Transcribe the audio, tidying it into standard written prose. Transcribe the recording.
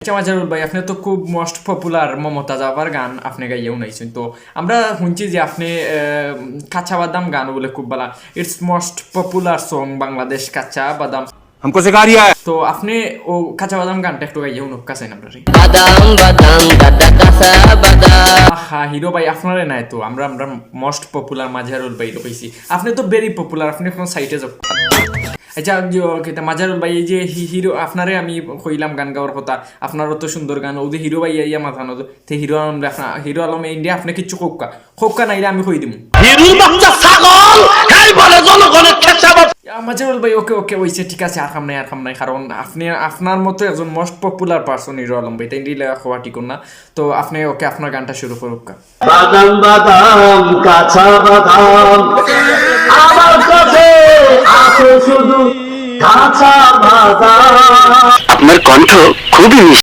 আচ্ছা মাজারুল ভাই, আপনি তো খুব মোস্ট পপুলার মমতাজ আবার গান আপনি গাইয়েও নাইছেন। তো আমরা শুনছি যে আপনি কাঁচা বাদাম গান বলে খুব ভালো, it's most popular song Bangladesh কাঁচা বাদাম। हमको सिखा रिया है। তো আপনি ও কাঁচা বাদাম গানটা একটু গাইয়েও নকাছেন আমরা। বাদাম বাদাম দাদা কাঁচা বাদাম। হ্যাঁ হিরো ভাই আপনারে নাই তো আমরা মোস্ট পপুলার মাজারুল ভাই তো পাইছি, আপনি তো ভেরি পপুলার, আপনি কোন সাইটে যাও। আচ্ছা মাজারুল ভাই, এই যে হিরো আপনারে আমি কইলাম গান গাওয়ার কথা, আপনারও তো সুন্দর গান, ও যে হিরো ভাই ইয়া মাথানো তে hero Alam, hero Alam India আপনি কিচ্ছু খোকা নাইলে আমি কই দিমু হিরুর বাচ্চা ছাগল এই বলে জনগণের খেসাব। মাজারুল ভাই ওকে ওকে হইছে, ঠিক আছে, আর কাম নাই কারণ আপনি আপনার মতো একজন most popular person hero Alam ভাই, তাই দিলে হওয়া ঠিক না। তো আপনি ওকে আপনার গানটা শুরু করুক। বাদাম বাদাম কাঁচা বাদাম আমার কাছে আছে শুধু কাঁচা বাদাম। আপনার কণ্ঠ খুবই মিষ্টি।